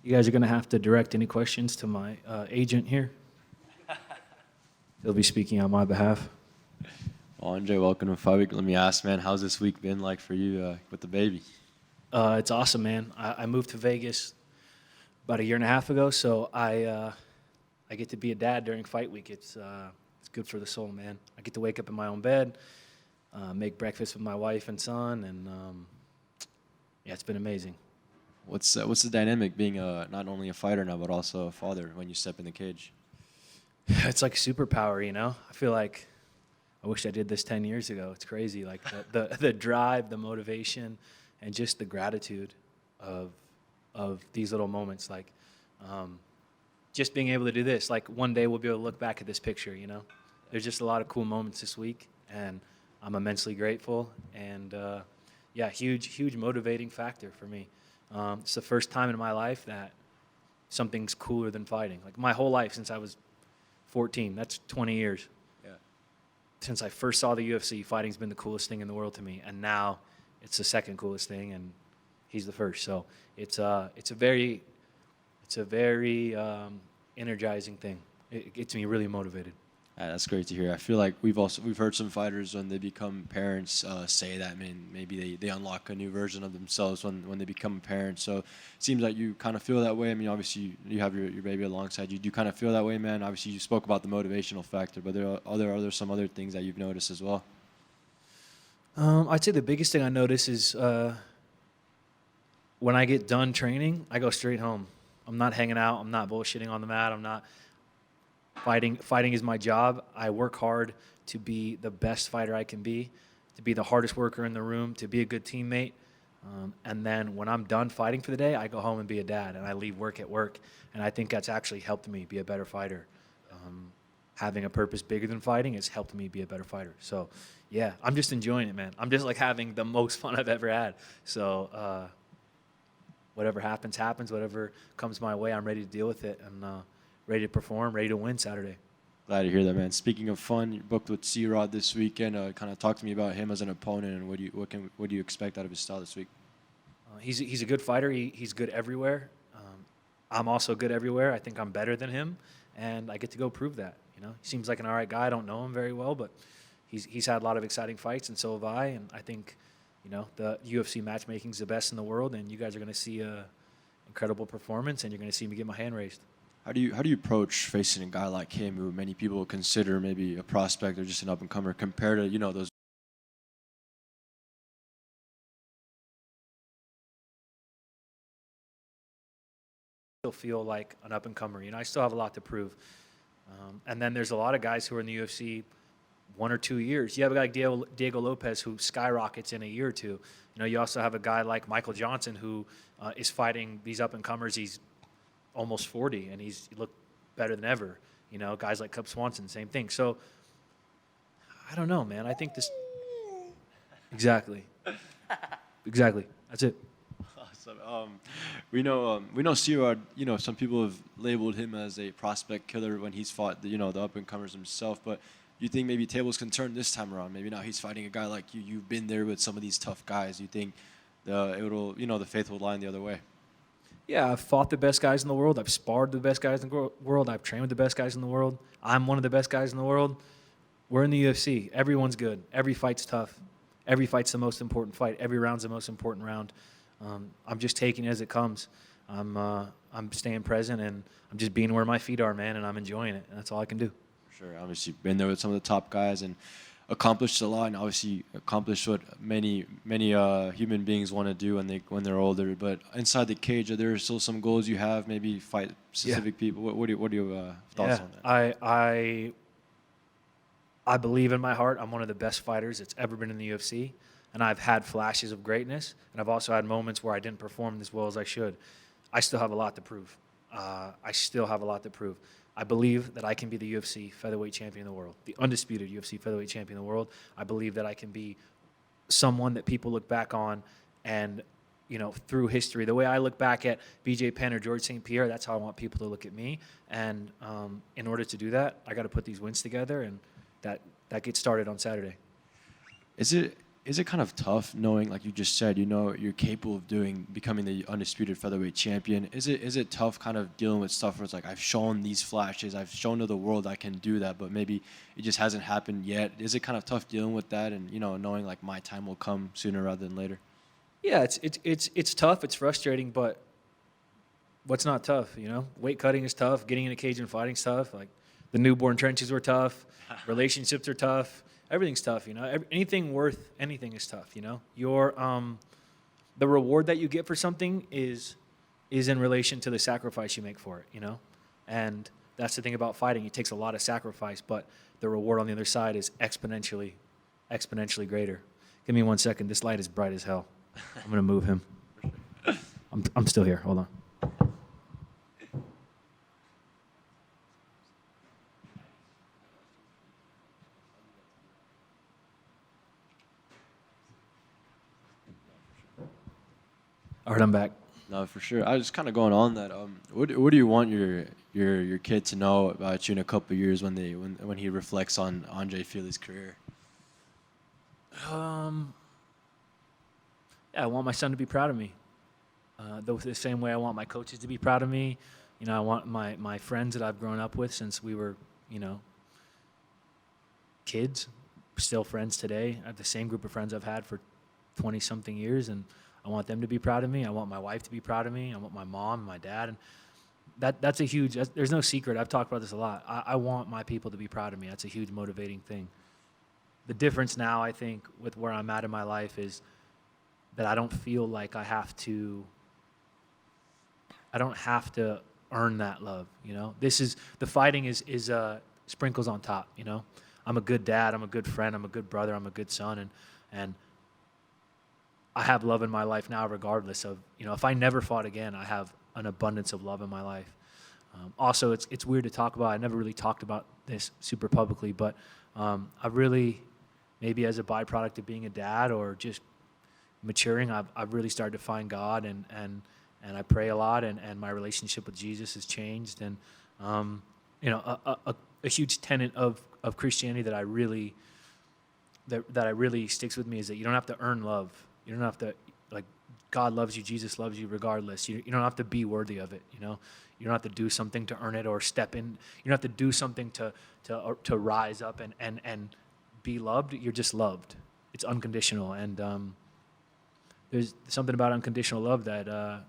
You guys are going to have to direct any questions to my agent here. He'll be speaking on my behalf. Well, Andre, welcome to 5 Week. Let me ask, man, how's this week been like for you with the baby? It's awesome, man. I moved to Vegas about a year and a half ago, so I get to be a dad during fight week. It's good for the soul, man. I get to wake up in my own bed, make breakfast with my wife and son, and yeah, it's been amazing. What's the dynamic being not only a fighter now, but also a father when you step in the cage? It's like a superpower, you know? I feel like I wish I did this 10 years ago. It's crazy. Like the drive, the motivation, and just the gratitude of these little moments. Like just being able to do this. Like one day we'll be able to look back at this picture, you know? There's just a lot of cool moments this week, and I'm immensely grateful. And yeah, huge motivating factor for me. It's the first time in my life that something's cooler than fighting. Like my whole life since I was 14, that's 20 years. Yeah. Since I first saw the UFC, fighting's been the coolest thing in the world to me, and now it's the second coolest thing, and he's the first. So it's a very energizing thing. It gets me really motivated. That's great to hear. I feel like we've heard some fighters when they become parents say that, man, maybe they unlock a new version of themselves when they become parents. So it seems like you kind of feel that way. I mean, obviously you have your baby alongside you. Do you kind of feel that way, man? Obviously you spoke about the motivational factor, but are there some other things that you've noticed as well? I'd say the biggest thing I notice is when I get done training, I go straight home. I'm not hanging out. I'm not bullshitting on the mat. I'm not fighting. Fighting is my job. I work hard to be the best fighter I can be, to be the hardest worker in the room, to be a good teammate. And then when I'm done fighting for the day, I go home and be a dad, and I leave work at work. And I think that's actually helped me be a better fighter. Having a purpose bigger than fighting has helped me be a better fighter. So, yeah, I'm just enjoying it, man. I'm just like having the most fun I've ever had. So, whatever happens, happens. Whatever comes my way, I'm ready to deal with it and ready to perform, ready to win Saturday. Glad to hear that, man. Speaking of fun, you booked with C-Rod this weekend. Kind of talk to me about him as an opponent and what do you expect out of his style this week? He's a good fighter. He's good everywhere. I'm also good everywhere. I think I'm better than him, and I get to go prove that. You know, he seems like an all right guy. I don't know him very well, but he's had a lot of exciting fights, and so have I. And I think, you know, the UFC matchmaking is the best in the world, and you guys are going to see a incredible performance, and you're going to see me get my hand raised. How do you approach facing a guy like him, who many people consider maybe a prospect or just an up and comer, compared to those? Still feel like an up and comer. You know, I still have a lot to prove. And then there's a lot of guys who are in the UFC 1 or 2 years. You have a guy like Diego Lopez who skyrockets in a year or two. You know, you also have a guy like Michael Johnson who is fighting these up and comers. He's almost 40 and he looked better than ever. You know, guys like Cub Swanson, same thing. So I don't know, man. I think this exactly. That's it. Awesome. We know C-Rod. Some people have labeled him as a prospect killer when he's fought the up and comers himself. But you think maybe tables can turn this time around? Maybe now he's fighting a guy like you. You've been there with some of these tough guys. You think the faith will line the other way? Yeah, I've fought the best guys in the world. I've sparred the best guys in the world. I've trained with the best guys in the world. I'm one of the best guys in the world. We're in the UFC. Everyone's good. Every fight's tough. Every fight's the most important fight. Every round's the most important round. I'm just taking it as it comes. I'm staying present, and I'm just being where my feet are, man, and I'm enjoying it, and that's all I can do. Sure. Obviously, been there with some of the top guys and accomplished a lot, and obviously accomplished what many human beings want to do when they're older. But inside the cage, are there still some goals you have? Maybe fight specific people. What are your thoughts on that? I believe in my heart I'm one of the best fighters that's ever been in the UFC, and I've had flashes of greatness, and I've also had moments where I didn't perform as well as I should. I still have a lot to prove. I believe that I can be the UFC featherweight champion of the world, the undisputed UFC featherweight champion of the world. I believe that I can be someone that people look back on and, you know, through history. The way I look back at BJ Penn or George St. Pierre, that's how I want people to look at me. And in order to do that, I got to put these wins together, and that gets started on Saturday. Is it is it kind of tough knowing, like you just said, you know, you're capable of becoming the undisputed featherweight champion? Is it tough kind of dealing with stuff where it's like, I've shown these flashes, I've shown to the world I can do that, but maybe it just hasn't happened yet? Is it kind of tough dealing with that and, you know, knowing like my time will come sooner rather than later? Yeah, it's tough. It's frustrating, but what's not tough? You know, weight cutting is tough. Getting in a cage and fighting is tough. Like the newborn trenches were tough. Relationships are tough. Everything's tough. You know, anything worth anything is tough. You know, the reward that you get for something is in relation to the sacrifice you make for it. You know, and that's the thing about fighting. It takes a lot of sacrifice, but the reward on the other side is exponentially greater. Give me 1 second. This light is bright as hell. I'm gonna move him. I'm still here. Hold on. All right, I'm back. No, for sure. I was kind of going on that. What do you want your kid to know about you in a couple of years when he reflects on Andre Fili's career? Yeah, I want my son to be proud of me. The same way I want my coaches to be proud of me. You know, I want my friends that I've grown up with since we were, you know, kids, still friends today. I have the same group of friends I've had for 20-something years, and I want them to be proud of me. I want my wife to be proud of me. I want my mom and my dad. And that's a huge, there's no secret. I've talked about this a lot. I want my people to be proud of me. That's a huge motivating thing. The difference now, I think, with where I'm at in my life is that I don't feel like I don't have to earn that love, you know? The fighting is sprinkles on top, you know? I'm a good dad, I'm a good friend, I'm a good brother, I'm a good son, and I have love in my life now regardless of, you know, if I never fought again, I have an abundance of love in my life. Also, it's weird to talk about. I never really talked about this super publicly, but I really, maybe as a byproduct of being a dad or just maturing, I've really started to find God, and I pray a lot, and my relationship with Jesus has changed. And, you know, a huge tenet of Christianity that I really sticks with me is that you don't have to earn love. You don't have to, like, God loves you, Jesus loves you regardless. You don't have to be worthy of it, you know? You don't have to do something to earn it or step in. You don't have to do something to rise up and be loved. You're just loved. It's unconditional. And there's something about unconditional love that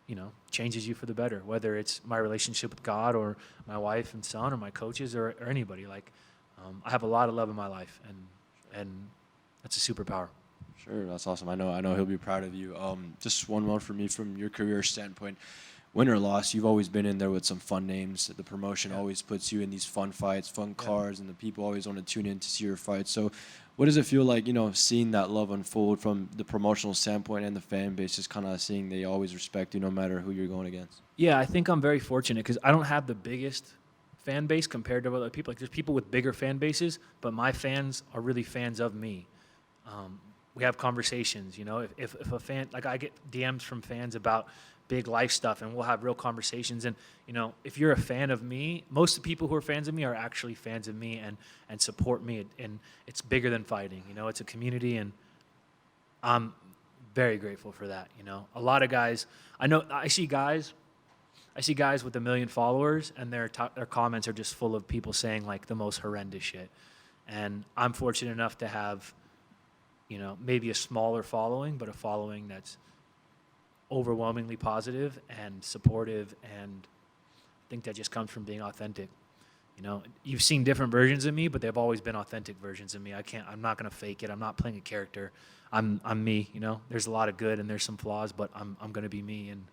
you know, changes you for the better, whether it's my relationship with God or my wife and son or my coaches or anybody. Like, I have a lot of love in my life, and that's a superpower. Sure, that's awesome. I know he'll be proud of you. Just one more for me from your career standpoint. Win or loss, you've always been in there with some fun names. The promotion always puts you in these fun fights, fun cars, and the people always want to tune in to see your fights. So what does it feel like, you know, seeing that love unfold from the promotional standpoint and the fan base, just kind of seeing they always respect you no matter who you're going against? Yeah, I think I'm very fortunate because I don't have the biggest fan base compared to other people. Like, there's people with bigger fan bases, but my fans are really fans of me. We have conversations, you know, if a fan, like, I get DMs from fans about big life stuff, and we'll have real conversations. And, you know, if you're a fan of me, most of the people who are fans of me are actually fans of me and support me. And it's bigger than fighting, you know, it's a community, and I'm very grateful for that. You know, a lot of guys, I see guys with 1 million followers, and their comments are just full of people saying like the most horrendous shit. And I'm fortunate enough to have, you know, maybe a smaller following, but a following that's overwhelmingly positive and supportive, and I think that just comes from being authentic. You know, you've seen different versions of me, but they've always been authentic versions of me. I'm not going to fake it. I'm not playing a character. I'm me, you know. There's a lot of good and there's some flaws, but I'm going to be me. And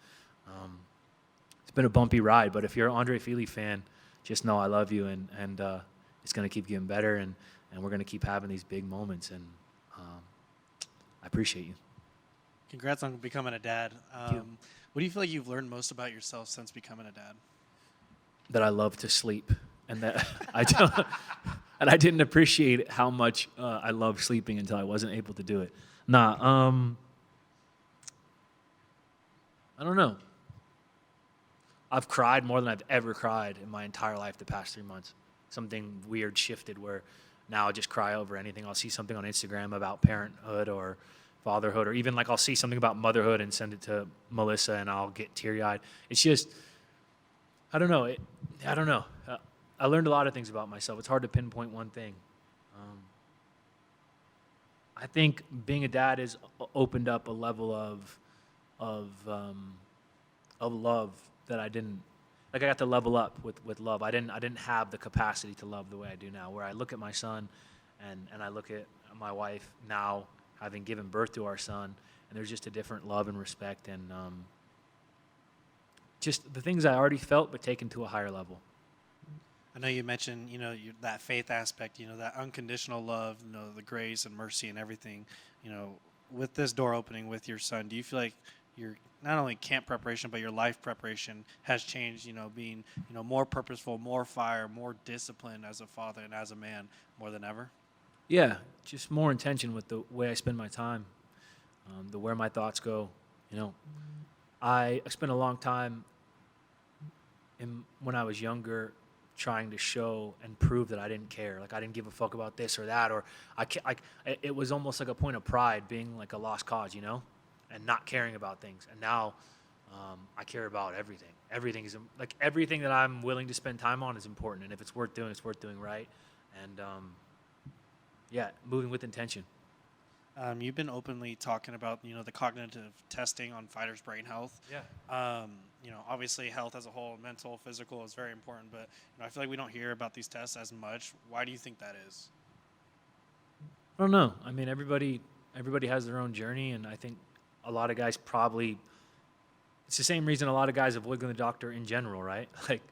it's been a bumpy ride, but if you're an Andre Fili fan, just know I love you, and it's going to keep getting better, and we're going to keep having these big moments, and I appreciate you. Congrats on becoming a dad. you. What do you feel like you've learned most about yourself since becoming a dad? That I love to sleep, and that I don't, and I didn't appreciate how much I love sleeping until I wasn't able to do it. I don't know. I've cried more than I've ever cried in my entire life the past 3 months. Something weird shifted where now I just cry over anything. I'll see something on Instagram about parenthood or fatherhood, or even like I'll see something about motherhood and send it to Melissa and I'll get teary-eyed. It's just, I don't know. I don't know. I learned a lot of things about myself. It's hard to pinpoint one thing. I think being a dad has opened up a level of love that I didn't, like, I got to level up with love. I didn't have the capacity to love the way I do now, where I look at my son and I look at my wife now having given birth to our son, and there's just a different love and respect and just the things I already felt but taken to a higher level. I know you mentioned, that faith aspect, that unconditional love, the grace and mercy and everything. With this door opening with your son, do you feel like your not only camp preparation but your life preparation has changed? Being more purposeful, more fire, more disciplined as a father and as a man more than ever. Yeah, just more intention with the way I spend my time, the where my thoughts go. I spent a long time when I was younger trying to show and prove that I didn't care. Like I didn't give a fuck about this or that, or it was almost like a point of pride being like a lost cause, and not caring about things. And now I care about everything. Everything is like everything that I'm willing to spend time on is important. And if it's worth doing right. And yeah, moving with intention. You've been openly talking about, the cognitive testing on fighters' brain health. Yeah. Obviously health as a whole, mental, physical is very important, but I feel like we don't hear about these tests as much. Why do you think that is? I don't know. I mean, everybody has their own journey, and I think a lot of guys probably. It's the same reason a lot of guys avoid going to the doctor in general, right? Like,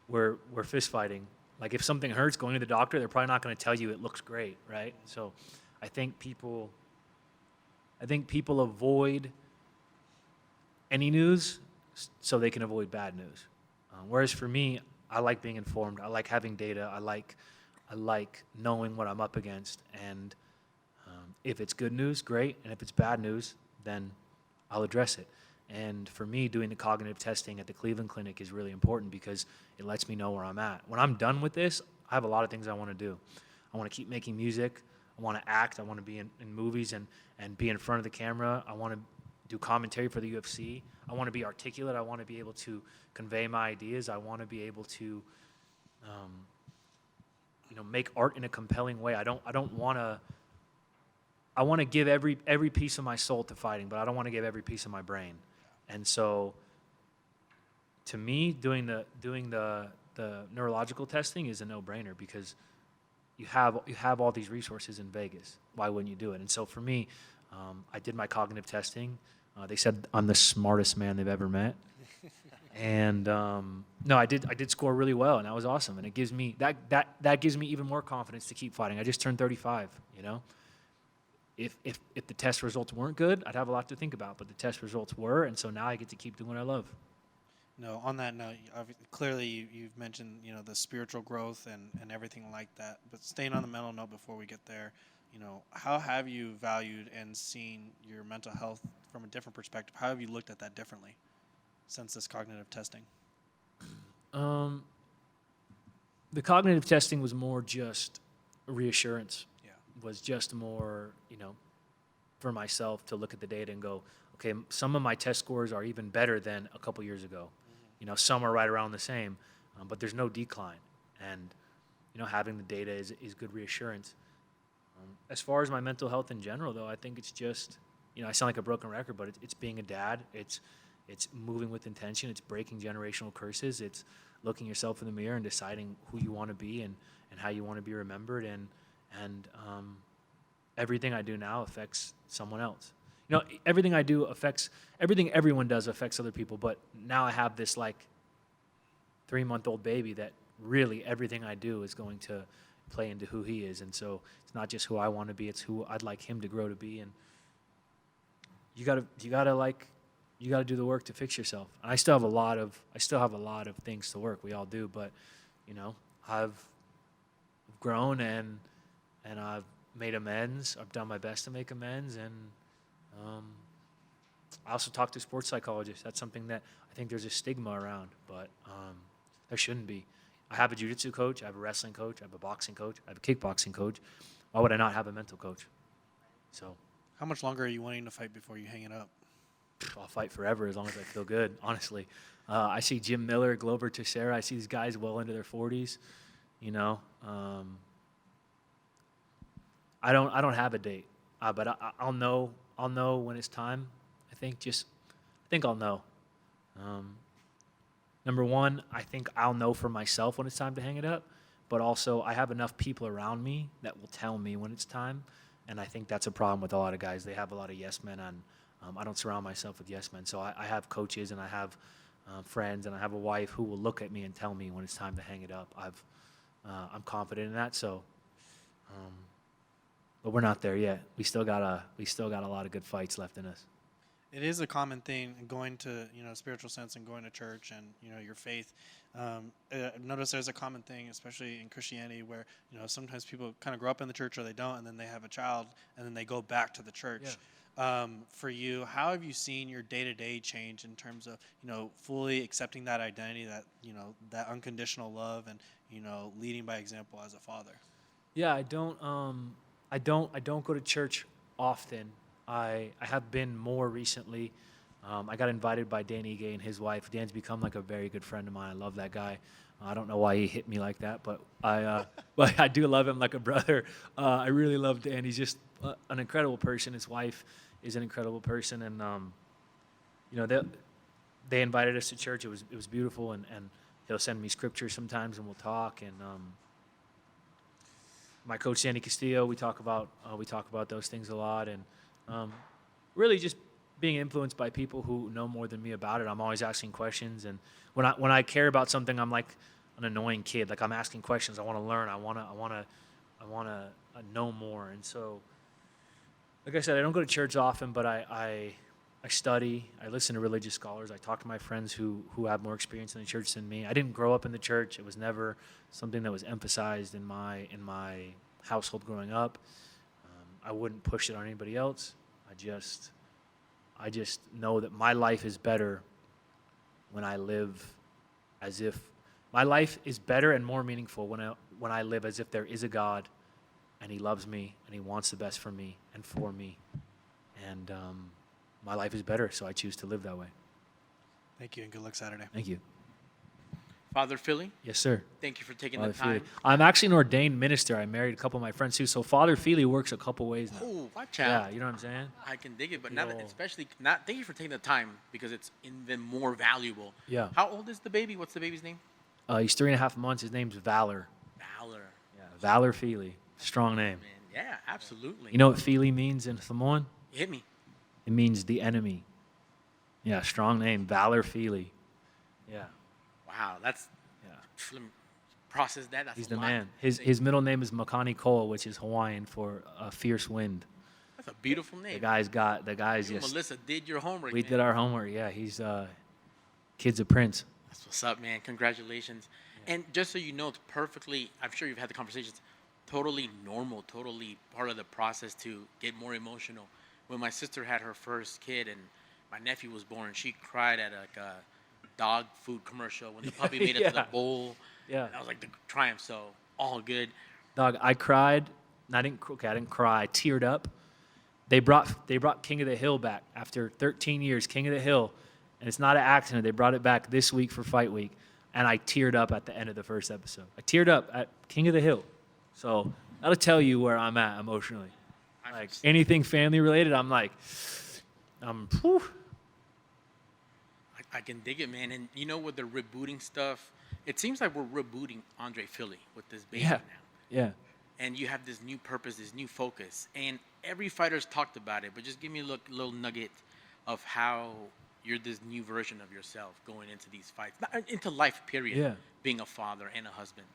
we're fist fighting. Like, if something hurts, going to the doctor, they're probably not going to tell you it looks great, right? So, I think people avoid any news so they can avoid bad news. Whereas for me, I like being informed. I like having data. I like knowing what I'm up against. And if it's good news, great. And if it's bad news, then I'll address it. And for me, doing the cognitive testing at the Cleveland Clinic is really important because it lets me know where I'm at. When I'm done with this, I have a lot of things I want to do. I want to keep making music. I want to act. I want to be in movies and be in front of the camera. I want to do commentary for the UFC. I want to be articulate. I want to be able to convey my ideas. I want to be able to, make art in a compelling way. I want to give every piece of my soul to fighting, but I don't want to give every piece of my brain. And so, to me, doing the neurological testing is a no-brainer because you have all these resources in Vegas. Why wouldn't you do it? And so for me, I did my cognitive testing. They said I'm the smartest man they've ever met. And no, I did score really well, and that was awesome. And it gives me that gives me even more confidence to keep fighting. I just turned 35. If the test results weren't good, I'd have a lot to think about. But the test results were, and so now I get to keep doing what I love. No, on that note, clearly you've mentioned the spiritual growth and everything like that. But staying on the mental note before we get there, how have you valued and seen your mental health from a different perspective? How have you looked at that differently since this cognitive testing? The cognitive testing was more just reassurance. Yeah. Was just more, for myself to look at the data and go, okay, some of my test scores are even better than a couple years ago. Mm-hmm. Some are right around the same, but there's no decline. And, having the data is good reassurance. As far as my mental health in general, though, I think it's just, I sound like a broken record, but it's being a dad. It's moving with intention. It's breaking generational curses. It's looking yourself in the mirror and deciding who you want to be and how you want to be remembered. And everything I do now affects someone else. Everything I do everything everyone does affects other people. But now I have this 3-month-old baby that really everything I do is going to play into who he is. And so it's not just who I want to be, it's who I'd like him to grow to be. And you gotta do the work to fix yourself. And I still have a lot of things to work. We all do, but I've grown and I've made amends. I've done my best to make amends, and I also talk to sports psychologists. That's something that I think there's a stigma around, but there shouldn't be. I have a jiu-jitsu coach, I have a wrestling coach, I have a boxing coach, I have a kickboxing coach. Why would I not have a mental coach? So How much longer are you wanting to fight before you hang it up? I'll fight forever as long as I feel good, honestly. I see Jim Miller, Glover Teixeira. I see these guys well into their 40s, you know. I don't have a date, but I'll know when it's time. I think I'll know. Number one, I think I'll know for myself when it's time to hang it up, but also I have enough people around me that will tell me when it's time, and I think that's a problem with a lot of guys. They have a lot of yes men, and I don't surround myself with yes men. So I have coaches and I have friends and I have a wife who will look at me and tell me when it's time to hang it up. I'm confident in that. So, but we're not there yet. We still got a lot of good fights left in us. It is a common thing going to, spiritual sense and going to church and, your faith. I've noticed there's a common thing, especially in Christianity, where, sometimes people kind of grow up in the church or they don't, and then they have a child and then they go back to the church. Yeah. For you, how have you seen your day-to-day change in terms of, fully accepting that identity, that, that unconditional love and, leading by example as a father? Yeah, I don't go to church often. I have been more recently. I got invited by Dan Ige and his wife. Dan's become like a very good friend of mine. I love that guy. I don't know why he hit me like that, but but I do love him like a brother. I really love Dan. He's just an incredible person. His wife is an incredible person, and they invited us to church. It was beautiful, and he'll send me scripture sometimes, and we'll talk. And my coach Sandy Castillo, we talk about those things a lot, and really just being influenced by people who know more than me about it. I'm always asking questions, and when I care about something, I'm like an annoying kid. Like, I'm asking questions. I want to learn. I want to know more. And so, like I said, I don't go to church often, but I study. I listen to religious scholars. I talk to my friends who have more experience in the church than me. I didn't grow up in the church. It was never something that was emphasized in my household growing up. I wouldn't push it on anybody else. I just know that my life is better when I live as if my life is better and more meaningful when I live as if there is a God and He loves me and He wants the best for me and for me. And my life is better, so I choose to live that way. Thank you, and good luck Saturday. Thank you. Father Fili, Yes, sir. thank you for taking Father the time. Fili. I'm actually an ordained minister. I married a couple of my friends too. So Father Fili works a couple ways now. Oh, watch Yeah, out. you know what I'm saying? I can dig it, but now that Yo. especially not. Thank you for taking the time because it's even more valuable. Yeah. How old is the baby? What's the baby's name? He's 3.5 months. His name's Valor. Valor. Yeah, Valor Fili. Strong name. Man, yeah, absolutely. You know what Fili means in Samoan? Hit me. It means the enemy. Yeah, strong name. Valor Fili. Yeah, Wow, that's. yeah. Let me process that. That's He's a the lot. man. His middle name is Makani Cole, which is Hawaiian for fierce wind. That's a beautiful name. The guy's You, just. Melissa, did your homework. We man. did our homework. Yeah, he's kid's a prince. That's what's up, man. Congratulations. And just so you know, it's perfectly, I'm sure you've had the conversations, totally normal, totally part of the process to get more emotional. When my sister had her first kid and my nephew was born, she cried at a dog food commercial when the puppy made it to the Yeah. bowl. Yeah. That was like the triumph, so all good. Dog, I cried. And I didn't cry. I teared up. They brought King of the Hill back after 13 years. King of the Hill, and it's not an accident. They brought it back this week for Fight Week, and I teared up at the end of the first episode. I teared up at King of the Hill. So that'll tell you where I'm at emotionally. Like anything family related, whew. I can dig it, man. And you know, with the rebooting stuff, it seems like we're rebooting Andre Fili with this baby Yeah. now. Yeah. And you have this new purpose, this new focus. And every fighter's talked about it, but just give me a little nugget of how you're this new version of yourself going into these fights, not into life, period, Yeah. being a father and a husband.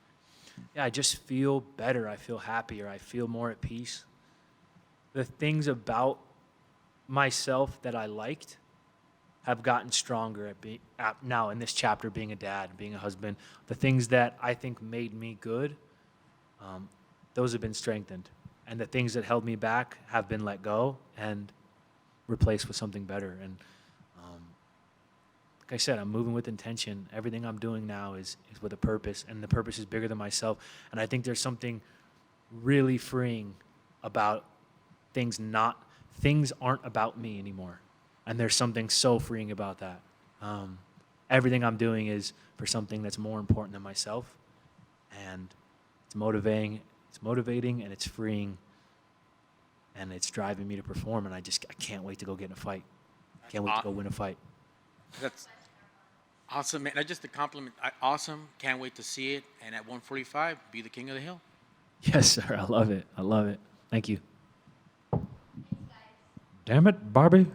Yeah, I just feel better. I feel happier. I feel more at peace. The things about myself that I liked have gotten stronger at now in this chapter, being a dad, being a husband. The things that I think made me good, those have been strengthened. And the things that held me back have been let go and replaced with something better. And like I said, I'm moving with intention. Everything I'm doing now is with a purpose, and the purpose is bigger than myself. And I think there's something really freeing about things aren't about me anymore. And there's something so freeing about that. Everything I'm doing is for something that's more important than myself. And it's motivating and it's freeing. And it's driving me to perform. And I can't wait to go get in a fight. Can't wait to go win a fight. That's awesome, man. Just a compliment. Awesome. Can't wait to see it. And at 145, be the king of the hill. Yes, sir. I love it. Thank you. Damn it, Barbie.